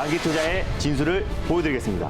장기 투자의 진수를 보여드리겠습니다.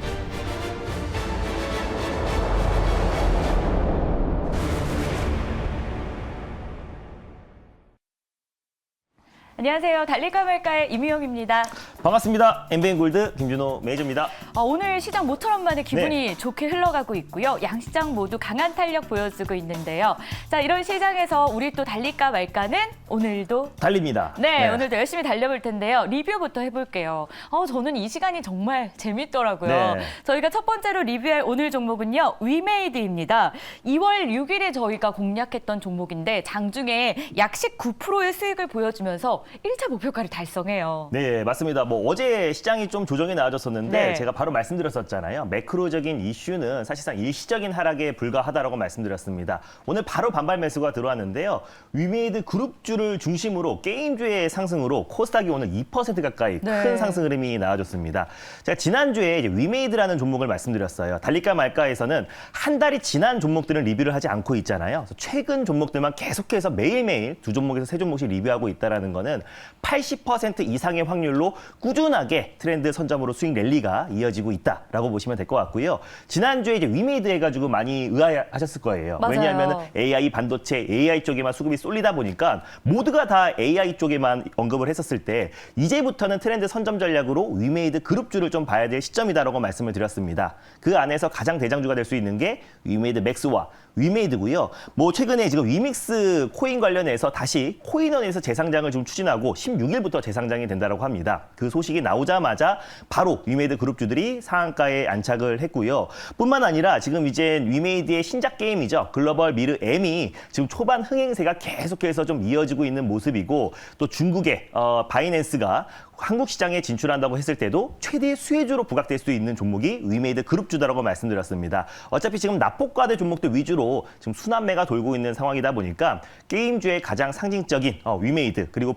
안녕하세요. 달릴까 말까의 이미영입니다. 반갑습니다. 엠비엔골드 김준호 매니저입니다. 오늘 시장 모처럼 만에 기분이 좋게 흘러가고 있고요. 양시장 모두 강한 탄력 보여주고 있는데요. 자, 이런 시장에서 우리 또 달릴까 말까는 오늘도 달립니다. 네, 오늘도 열심히 달려볼 텐데요. 리뷰부터 해볼게요. 저는 이 시간이 정말 재밌더라고요. 네. 저희가 첫 번째로 리뷰할 오늘 종목은요. 위메이드입니다. 2월 6일에 저희가 공략했던 종목인데 장중에 약 19%의 수익을 보여주면서 1차 목표가를 달성해요. 네, 맞습니다. 뭐 어제 시장이 좀 조정이 나아졌었는데 네. 제가 바로 말씀드렸었잖아요. 매크로적인 이슈는 사실상 일시적인 하락에 불과하다라고 말씀드렸습니다. 오늘 바로 반발 매수가 들어왔는데요. 위메이드 그룹주를 중심으로 게임주의 상승으로 코스닥이 오늘 2% 가까이 네. 큰 상승 흐름이 나와줬습니다. 제가 지난주에 이제 위메이드라는 종목을 말씀드렸어요. 달릴까 말까에서는 한 달이 지난 종목들은 리뷰를 하지 않고 있잖아요. 그래서 최근 종목들만 계속해서 매일매일 두 종목에서 세 종목씩 리뷰하고 있다는 거는 80% 이상의 확률로 꾸준하게 트렌드 선점으로 수익 랠리가 이어지고 있다라고 보시면 될 것 같고요. 지난주에 이제 위메이드 해가지고 많이 의아하셨을 거예요. 맞아요. 왜냐하면 AI 반도체, AI 쪽에만 수급이 쏠리다 보니까 모두가 다 AI 쪽에만 언급을 했었을 때 이제부터는 트렌드 선점 전략으로 위메이드 그룹주를 좀 봐야 될 시점이다라고 말씀을 드렸습니다. 그 안에서 가장 대장주가 될 수 있는 게 위메이드 맥스와 위메이드고요. 뭐 최근에 지금 위믹스 코인 관련해서 다시 코인원에서 재상장을 좀 추진하고 16일부터 재상장이 된다고 합니다. 그 소식이 나오자마자 바로 위메이드 그룹주들이 상한가에 안착을 했고요. 뿐만 아니라 지금 이제 위메이드의 신작 게임이죠. 글로벌 미르 M이 지금 초반 흥행세가 계속해서 좀 이어지고 있는 모습이고 또 중국의 바이낸스가 한국 시장에 진출한다고 했을 때도 최대의 수혜주로 부각될 수 있는 종목이 위메이드 그룹주다라고 말씀드렸습니다. 어차피 지금 납폭과대 종목들 위주로 지금 순환매가 돌고 있는 상황이다 보니까 게임주의 가장 상징적인 위메이드 그리고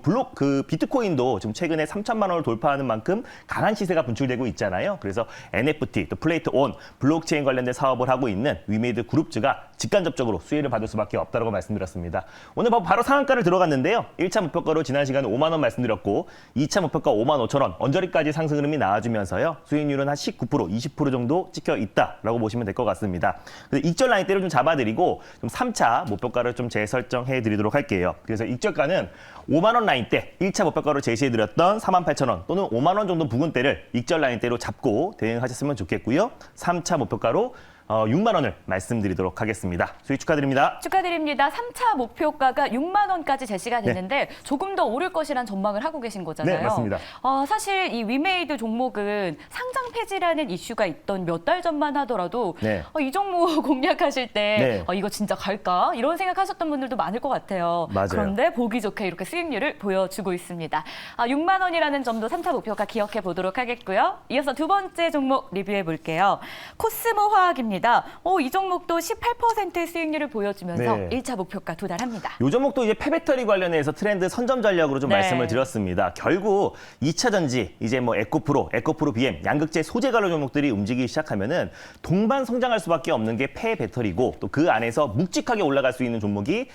비트코인도 지금 최근에 3천만 원을 돌파하는 만큼 강한 시세가 분출되고 있잖아요. 그래서 NFT, 또 플레이트 온, 블록체인 관련된 사업을 하고 있는 위메이드 그룹주가 직간접적으로 수혜를 받을 수밖에 없다고 말씀드렸습니다. 오늘 바로 상한가를 들어갔는데요. 1차 목표가로 지난 시간에 5만 원 말씀드렸고 2차 목표가 5만 5천 원, 언저리까지 상승 흐름이 나와주면서요. 수익률은 한 19%, 20% 정도 찍혀 있다라고 보시면 될 것 같습니다. 그래서 익절 라인대를 좀 잡아드리고 좀 3차 목표가를 좀 재설정해 드리도록 할게요. 그래서 익절가는 5만 원 라인대, 1차 목표가로 제시해드렸던 4만 8천 원 또는 5만 원 정도 부근대를 익절 라인대로 잡고 대응하셨으면 좋겠고요. 3차 목표가로 6만 원을 말씀드리도록 하겠습니다. 수익 축하드립니다. 축하드립니다. 3차 목표가가 6만 원까지 제시가 됐는데 조금 더 오를 것이란 전망을 하고 계신 거잖아요. 네, 맞습니다. 사실 이 위메이드 종목은 상장 폐지라는 이슈가 있던 몇 달 전만 하더라도 네. 이 종목 공략하실 때 네. 이거 진짜 갈까? 이런 생각하셨던 분들도 많을 것 같아요. 맞아요. 그런데 보기 좋게 이렇게 수익률을 보여주고 있습니다. 6만 원이라는 점도 3차 목표가 기억해 보도록 하겠고요. 이어서 두 번째 종목 리뷰해 볼게요. 코스모 화학입니다. 이 종목도 18%의 수익률을 보여주면서 네. 1차 목표가 도달합니다. 이 종목도 이제 폐배터리 관련해서 트렌드 선점 전략으로 좀 네. 말씀을 드렸습니다. 결국 2차 전지, 이제 뭐 에코프로 BM, 양극재 소재 관련 종목들이 움직이기 시작하면은 동반 성장할 수밖에 없는 게 폐배터리고 또 그 안에서 묵직하게 올라갈 수 있는 종목이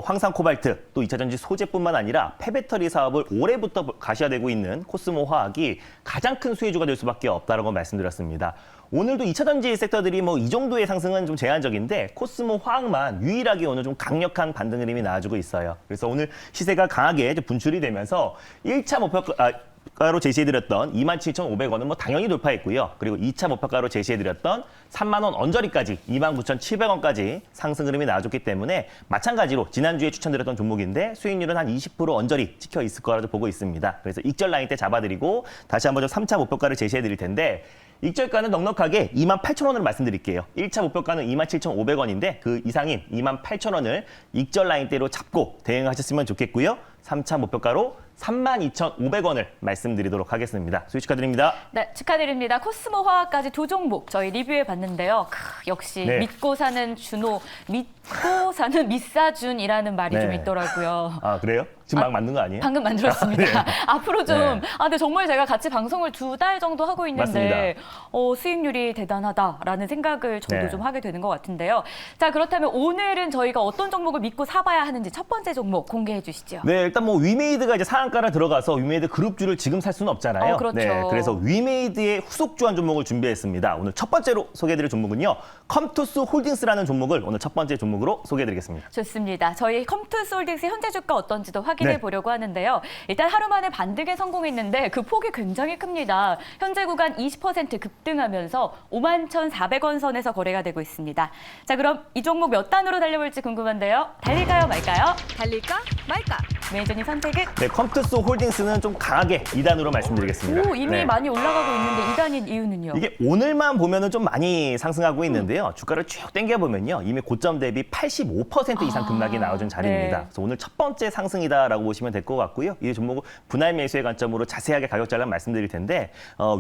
황산 코발트, 또 2차 전지 소재뿐만 아니라 폐배터리 사업을 올해부터 가시화되고 있는 코스모 화학이 가장 큰 수혜주가 될 수밖에 없다라고 말씀드렸습니다. 오늘도 2차 전지 섹터들이 뭐 이 정도의 상승은 좀 제한적인데 코스모 화학만 유일하게 오늘 좀 강력한 반등 흐름이 나와주고 있어요. 그래서 오늘 시세가 강하게 분출이 되면서 1차 목표가로 제시해드렸던 27,500원은 뭐 당연히 돌파했고요. 그리고 2차 목표가로 제시해드렸던 3만 원 언저리까지 29,700원까지 상승 흐름이 나와줬기 때문에 마찬가지로 지난주에 추천드렸던 종목인데 수익률은 한 20% 언저리 찍혀 있을 거라고 보고 있습니다. 그래서 익절 라인 때 잡아드리고 다시 한번 좀 3차 목표가를 제시해드릴 텐데 익절가는 넉넉하게 28,000원으로 말씀드릴게요. 1차 목표가는 27,500원인데 그 이상인 28,000원을 익절 라인대로 잡고 대응하셨으면 좋겠고요. 3차 목표가로 32,500원을 말씀드리도록 하겠습니다. 수익 축하드립니다. 네, 축하드립니다. 코스모 화학까지 두 종목 저희 리뷰해 봤는데요. 역시 네. 믿고 사는 준호, 믿고 사는 미사준이라는 말이 네. 좀 있더라고요. 아, 그래요? 지금 막 만든 거 아니에요? 방금 만들었습니다. 앞으로 좀, 네. 근데 정말 제가 같이 방송을 2달 정도 하고 있는데, 맞습니다. 수익률이 대단하다라는 생각을 저도 네. 좀 하게 되는 것 같은데요. 자, 그렇다면 오늘은 저희가 어떤 종목을 믿고 사봐야 하는지 첫 번째 종목 공개해 주시죠. 네, 일단 뭐 위메이드가 이제 상한가를 들어가서 위메이드 그룹주를 지금 살 수는 없잖아요. 그렇죠. 네, 그래서 위메이드의 후속주 한 종목을 준비했습니다. 오늘 첫 번째로 소개해드릴 종목은요, 컴투스 홀딩스라는 종목을 오늘 첫 번째 종목으로 소개해드리겠습니다. 좋습니다. 저희 컴투스 홀딩스 현재 주가 어떤지도 확인해 네. 보려고 하는데요. 일단 하루 만에 반등에 성공했는데 그 폭이 굉장히 큽니다. 현재 구간 20% 급등하면서 51,400원 선에서 거래가 되고 있습니다. 자, 그럼 이 종목 몇 단으로 달려볼지 궁금한데요. 달릴까요, 말까요? 달릴까 말까? 매니저님 선택은? 네, 컴투스 홀딩스는 좀 강하게 2단으로 말씀드리겠습니다. 오, 이미 네. 많이 올라가고 있는데 2단인 이유는요? 이게 오늘만 보면은 좀 많이 상승하고 있는데요. 주가를 쭉 당겨보면요. 이미 고점 대비 85% 이상 급락이 나와준 자리입니다. 네. 그래서 오늘 첫 번째 상승이다라고 보시면 될 것 같고요. 이 종목은 분할 매수의 관점으로 자세하게 가격 전략 말씀드릴 텐데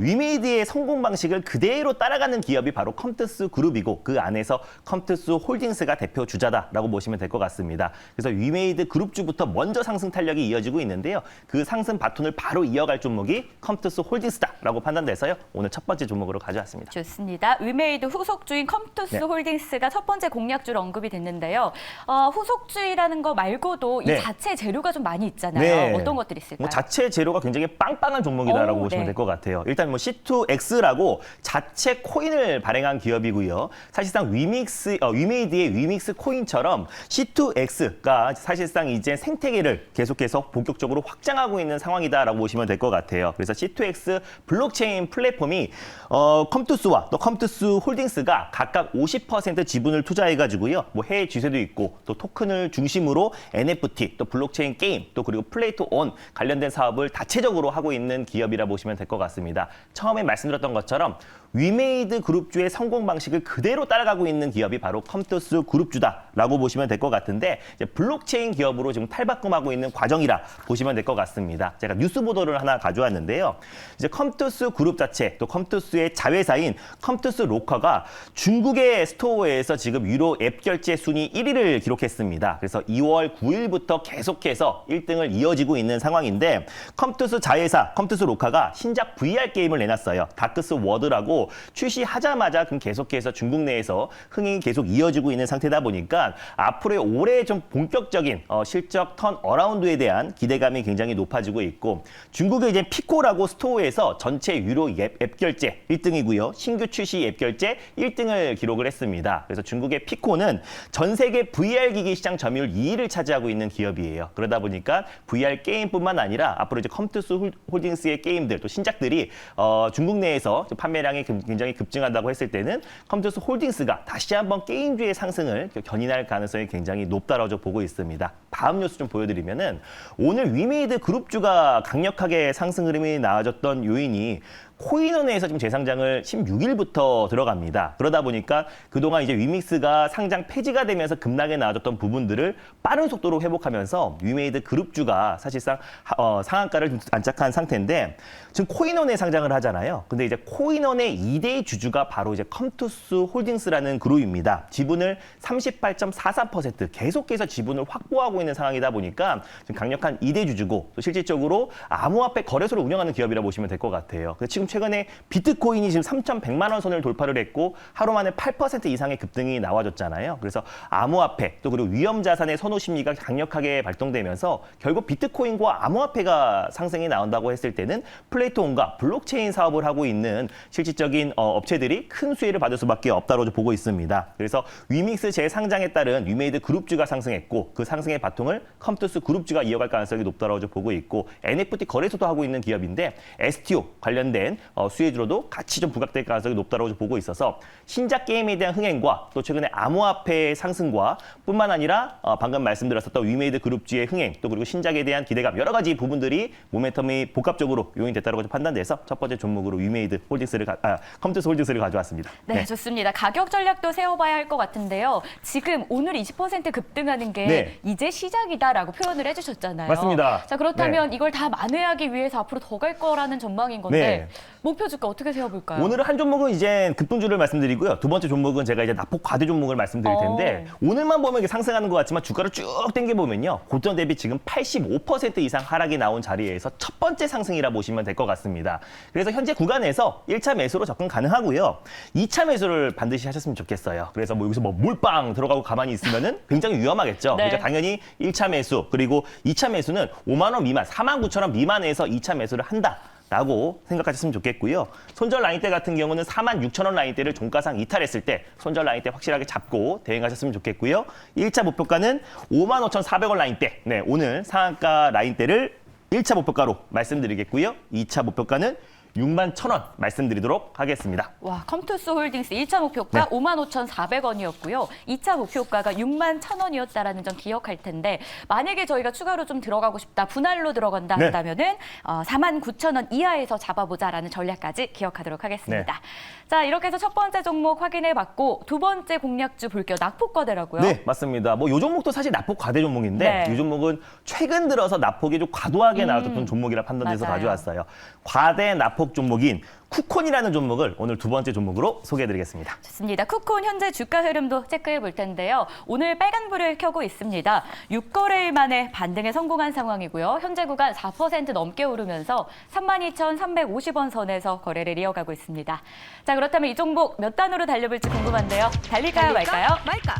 위메이드의 성공 방식을 그대로 따라가는 기업이 바로 컴투스 그룹이고 그 안에서 컴투스 홀딩스가 대표 주자다라고 보시면 될 것 같습니다. 그래서 위메이드 그룹주부터 먼저 상승 탄력이 이어지고 있는데요. 그 상승 바톤을 바로 이어갈 종목이 컴투스 홀딩스다라고 판단돼서요. 오늘 첫 번째 종목으로 가져왔습니다. 좋습니다. 위메이드 후속주인 컴투스 네. 홀딩스가 첫 번째 공략주로 언급이 됐는데요. 후속주라는 거 말고도 이 네. 자체 재료가 좀 많이 있잖아요. 네. 어떤 것들이 있을까요? 뭐 자체 재료가 굉장히 빵빵한 종목이다라고 오, 보시면 네. 될 것 같아요. 일단 뭐 C2X라고 자체 코인을 발행한 기업이고요. 사실상 위메이드의 위믹스 코인처럼 C2X가 사실상 이제 생태계를 계속해서 본격적으로 확장하고 있는 상황이다라고 보시면 될 것 같아요. 그래서 C2X 블록체인 플랫폼이 컴투스와 또 컴투스 홀딩스가 각각 50% 지분을 투자해가지고요. 뭐 해외 지세도 있고 또 토큰을 중심으로 NFT 또 블록체인 게임 또 그리고 플레이 투 온 관련된 사업을 다체적으로 하고 있는 기업이라 보시면 될 것 같습니다. 처음에 말씀드렸던 것처럼 위메이드 그룹주의 성공 방식을 그대로 따라가고 있는 기업이 바로 컴투스 그룹주다라고 보시면 될 것 같은데 이제 블록체인 기업으로 지금 탈바꿈하고 있는 과정이라 보시면 될 것 같습니다. 제가 뉴스 보도를 하나 가져왔는데요. 이제 컴투스 그룹 자체 또 컴투스의 자회사인 컴투스 로커가 중국의 스토어에서 지금 유료 앱 결제 순위 1위를 기록했습니다. 그래서 2월 9일부터 계속해서 1등을 이어지고 있는 상황인데 컴투스 자회사 컴투스 로커가 신작 VR 게임을 내놨어요. 다크스 워드라고 출시하자마자 그럼 계속해서 중국 내에서 흥행이 계속 이어지고 있는 상태다 보니까 앞으로의 올해 좀 본격적인 실적 턴 어라운드에 대한 기대감이 굉장히 높아지고 있고 중국의 이제 피코라고 스토어에서 전체 유료 앱 결제 1등이고요. 신규 출시 앱 결제 1등을 기록을 했습니다. 그래서 중국의 피코는 전 세계 VR 기기 시장 점유율 2위를 차지하고 있는 기업이에요. 그러다 보니까 VR 게임뿐만 아니라 앞으로 이제 컴투스 홀딩스의 게임들 또 신작들이 중국 내에서 판매량이 굉장히 급증한다고 했을 때는 컴투스 홀딩스가 다시 한번 게임주의 상승을 견인할 가능성이 굉장히 높다라고 보고 있습니다. 다음 뉴스 좀 보여드리면은 오늘 위메이드 그룹주가 강력하게 상승 흐름이 나아졌던 요인이 코인원에서 지금 재상장을 16일부터 들어갑니다. 그러다 보니까 그동안 이제 위믹스가 상장 폐지가 되면서 급락에 나아졌던 부분들을 빠른 속도로 회복하면서 위메이드 그룹주가 사실상 상한가를 좀 안착한 상태인데 지금 코인원에 상장을 하잖아요. 근데 이제 코인원의 2대 주주가 바로 이제 컴투스 홀딩스라는 그룹입니다. 지분을 38.43% 계속해서 지분을 확보하고 있는 상황이다 보니까 지금 강력한 2대 주주고 또 실질적으로 암호화폐 거래소를 운영하는 기업이라 보시면 될 것 같아요. 지금 최근에 비트코인이 지금 3,100만 원 선을 돌파를 했고 하루 만에 8% 이상의 급등이 나와줬잖아요. 그래서 암호화폐 또 그리고 위험 자산의 선호 심리가 강력하게 발동되면서 결국 비트코인과 암호화폐가 상승이 나온다고 했을 때는 플레이토온과 블록체인 사업을 하고 있는 실질적인 업체들이 큰 수혜를 받을 수밖에 없다고 보고 있습니다. 그래서 위믹스 재상장에 따른 위메이드 그룹주가 상승했고 그 상승의 바통을 컴투스 그룹주가 이어갈 가능성이 높다고 보고 있고 NFT 거래소도 하고 있는 기업인데 STO 관련된 수혜주로도 같이 좀 부각될 가능성이 높다고 보고 있어서 신작 게임에 대한 흥행과 또 최근에 암호화폐의 상승과 뿐만 아니라 방금 말씀드렸었던 위메이드 그룹주의 흥행 또 그리고 신작에 대한 기대감 여러 가지 부분들이 모멘텀이 복합적으로 요인됐다고 판단돼서 첫 번째 종목으로 위메이드 홀딩스를 컴투스 홀딩스를 가져왔습니다. 네, 좋습니다. 가격 전략도 세워봐야 할 것 같은데요. 지금 오늘 20% 급등하는 게 네. 이제 시작이다라고 표현을 해주셨잖아요. 맞습니다. 자, 그렇다면 이걸 다 만회하기 위해서 앞으로 더 갈 거라는 전망인 건데 목표 주가 어떻게 세워볼까요? 오늘은 한 종목은 이제 급등주를 말씀드리고요. 두 번째 종목은 제가 이제 낙폭 과대 종목을 말씀드릴 텐데 오늘만 보면 이게 상승하는 것 같지만 주가를 쭉 당겨보면요. 고점 대비 지금 85% 이상 하락이 나온 자리에서 첫 번째 상승이라 보시면 될 것 같습니다. 그래서 현재 구간에서 1차 매수로 접근 가능하고요. 2차 매수를 반드시 하셨으면 좋겠어요. 그래서 뭐 여기서 뭐 몰빵 들어가고 가만히 있으면은 굉장히 위험하겠죠. 네. 그러니까 당연히 1차 매수 그리고 2차 매수는 5만 원 미만, 49,000원 미만에서 2차 매수를 한다. 라고 생각하셨으면 좋겠고요. 손절 라인대 같은 경우는 46,000원 라인대를 종가상 이탈했을 때 손절 라인대 확실하게 잡고 대응하셨으면 좋겠고요. 1차 목표가는 55,400원 라인대. 네, 오늘 상한가 라인대를 1차 목표가로 말씀드리겠고요. 2차 목표가는 61,000원 말씀드리도록 하겠습니다. 와, 컴투스 홀딩스 1차 목표가 네. 55,400원이었고요. 2차 목표가가 61,000원이었다라는 점 기억할 텐데 만약에 저희가 추가로 좀 들어가고 싶다, 분할로 들어간다 네. 한다면은 49,000원 이하에서 잡아보자라는 전략까지 기억하도록 하겠습니다. 네. 자, 이렇게 해서 첫 번째 종목 확인해봤고 두 번째 공략주 볼게요. 낙폭과대라고요? 네, 맞습니다. 뭐 요 종목도 사실 낙폭 과대 종목인데 네. 이 종목은 최근 들어서 낙폭이 좀 과도하게 나왔던 종목이라 판단돼서 맞아요. 가져왔어요. 과대 낙폭 종목인 쿠콘이라는 종목을 오늘 두 번째 종목으로 소개해드리겠습니다. 좋습니다. 쿠콘 현재 주가 흐름도 체크해 볼 텐데요. 오늘 빨간불을 켜고 있습니다. 6거래일 만에 반등에 성공한 상황이고요. 현재 구간 4% 넘게 오르면서 32,350원 선에서 거래를 이어가고 있습니다. 자, 그렇다면 이 종목 몇 단으로 달려볼지 궁금한데요. 달릴까요, 말까요? 말까?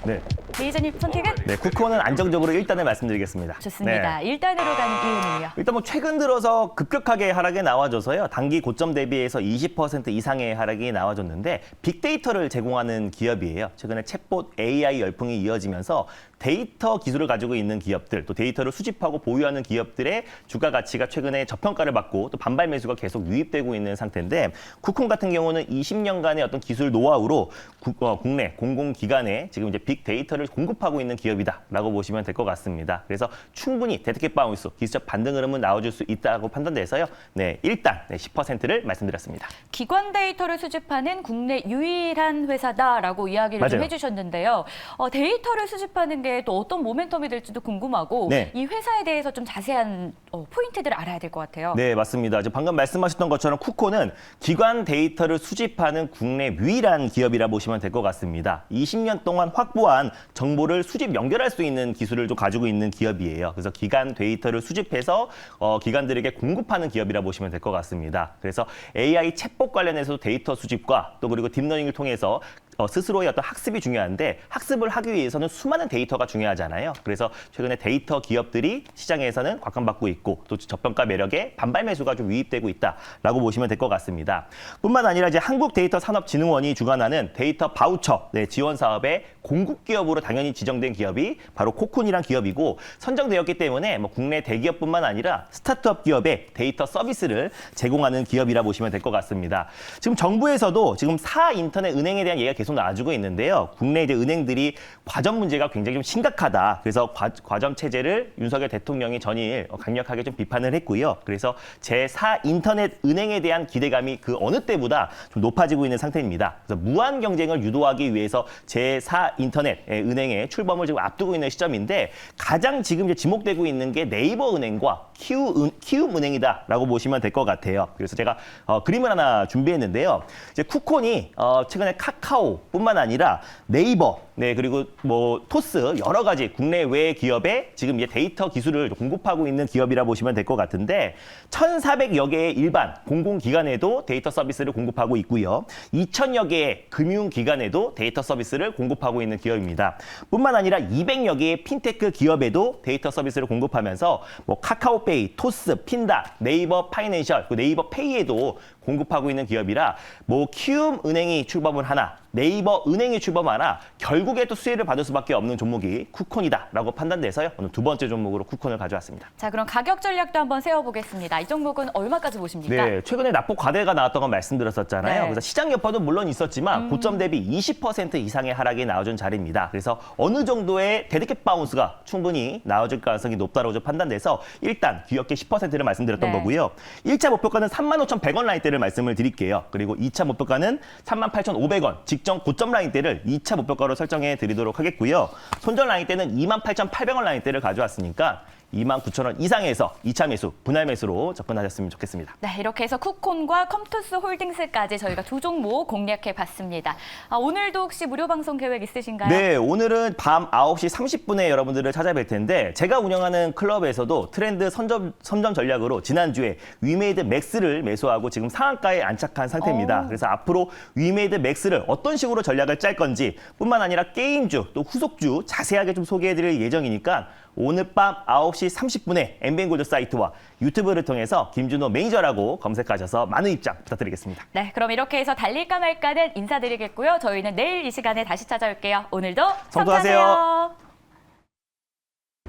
네, 메이저님 선택은? 네, 쿠콘은 안정적으로 1단을 말씀드리겠습니다. 좋습니다. 네. 1단으로 가는 이유는요? 일단 뭐 최근 들어서 급격하게 하락이 나와줘서요. 단기 고점 대비해서 20% 이상의 하락이 나와줬는데 빅데이터를 제공하는 기업이에요. 최근에 챗봇 AI 열풍이 이어지면서 데이터 기술을 가지고 있는 기업들, 또 데이터를 수집하고 보유하는 기업들의 주가 가치가 최근에 저평가를 받고 또 반발 매수가 계속 유입되고 있는 상태인데 쿠콘 같은 경우는 20년간의 어떤 기술 노하우로 국내 공공기관에 지금 이제 빅데이터를 공급하고 있는 기업이다라고 보시면 될 것 같습니다. 그래서 충분히 데드캣 바운스, 기술적 반등 흐름은 나와줄 수 있다고 판단돼서요. 네, 일단 10%를 말씀드렸습니다. 기관 데이터를 수집하는 국내 유일한 회사다라고 이야기를 좀 맞아요. 해주셨는데요. 데이터를 수집하는 게 또 어떤 모멘텀이 될지도 궁금하고 네. 이 회사에 대해서 좀 자세한 포인트들을 알아야 될 것 같아요. 네, 맞습니다. 지금 방금 말씀하셨던 것처럼 쿠콘은 기관 데이터를 수집하는 국내 유일한 기업이라 보시면 될 것 같습니다. 20년 동안 확보한 정보를 수집 연결할 수 있는 기술을 좀 가지고 있는 기업이에요. 그래서 기관 데이터를 수집해서 기관들에게 공급하는 기업이라 보시면 될 것 같습니다. 그래서 AI 챗봇 관련해서 데이터 수집과 또 그리고 딥러닝을 통해서 스스로의 어떤 학습이 중요한데 학습을 하기 위해서는 수많은 데이터가 중요하잖아요. 그래서 최근에 데이터 기업들이 시장에서는 곽감받고 있고 또 저평가 매력에 반발 매수가 좀 유입되고 있다라고 보시면 될 것 같습니다. 뿐만 아니라 이제 한국데이터산업진흥원이 주관하는 데이터 바우처 지원 사업의 공급 기업으로 당연히 지정된 기업이 바로 코쿤이란 기업이고 선정되었기 때문에 뭐 국내 대기업뿐만 아니라 스타트업 기업의 데이터 서비스를 제공하는 기업이라 보시면 될 것 같습니다. 지금 정부에서도 지금 인터넷 은행에 대한 얘기가 계속 나와주고 있는데요. 국내 이제 은행들이 과점 문제가 굉장히 좀 심각하다. 그래서 과점 체제를 윤석열 대통령이 전일 강력하게 좀 비판을 했고요. 그래서 인터넷 은행에 대한 기대감이 그 어느 때보다 좀 높아지고 있는 상태입니다. 그래서 무한 경쟁을 유도하기 위해서 인터넷 은행의 출범을 지금 앞두고 있는 시점인데 가장 지금 이제 지목되고 있는 게 네이버 은행과 키움 은행이다라고 보시면 될 것 같아요. 그래서 제가 그림을 하나 준비했는데요. 이제 쿠콘이 최근에 카카오뿐만 아니라 네이버, 그리고 뭐 토스 여러 가지 국내외 기업에 지금 이제 데이터 기술을 공급하고 있는 기업이라 보시면 될 것 같은데 1,400여 개의 일반 공공기관에도 데이터 서비스를 공급하고 있고요. 2,000여 개의 금융기관에도 데이터 서비스를 공급하고 있는 기업입니다. 뿐만 아니라 200여 개의 핀테크 기업에도 데이터 서비스를 공급하면서 뭐 카카오페이, 토스, 핀다, 네이버 파이낸셜, 네이버 페이에도 공급하고 있는 기업이라 뭐 키움 은행이 출범을 하나 네이버 은행이 출범하나 결국에 또 수혜를 받을 수밖에 없는 종목이 쿠콘이다라고 판단돼서요. 오늘 두 번째 종목으로 쿠콘을 가져왔습니다. 자, 그럼 가격 전략도 한번 세워보겠습니다. 이 종목은 얼마까지 보십니까? 네, 최근에 낙폭 과대가 나왔던 건 말씀드렸었잖아요. 네. 그래서 시장 여파도 물론 있었지만 고점 대비 20% 이상의 하락이 나와준 자리입니다. 그래서 어느 정도의 데드캣 바운스가 충분히 나와줄 가능성이 높다고 판단돼서 일단 귀엽게 10%를 말씀드렸던 네. 거고요. 1차 목표가는 35,100원 라인대를 말씀을 드릴게요. 그리고 2차 목표가는 38,500원, 직전 고점 라인대를 2차 목표가로 설정해 드리도록 하겠고요. 손절 라인대는 28,800원 라인대를 가져왔으니까 29,000원 이상에서 2차 매수, 분할 매수로 접근하셨으면 좋겠습니다. 네, 이렇게 해서 쿠콘과 컴투스 홀딩스까지 저희가 두 종목 공략해봤습니다. 오늘도 혹시 무료 방송 계획 있으신가요? 네, 오늘은 밤 9시 30분에 여러분들을 찾아뵐 텐데 제가 운영하는 클럽에서도 트렌드 선점 전략으로 지난주에 위메이드 맥스를 매수하고 지금 상한가에 안착한 상태입니다. 그래서 앞으로 위메이드 맥스를 어떤 식으로 전략을 짤 건지 뿐만 아니라 게임주 또 후속주 자세하게 좀 소개해드릴 예정이니까 오늘 밤 9시 30분에 엠뱅골드 사이트와 유튜브를 통해서 김준호 매니저라고 검색하셔서 많은 입장 부탁드리겠습니다. 네, 그럼 이렇게 해서 달릴까 말까는 인사드리겠고요. 저희는 내일 이 시간에 다시 찾아올게요. 오늘도 성투하세요. 성투하세요.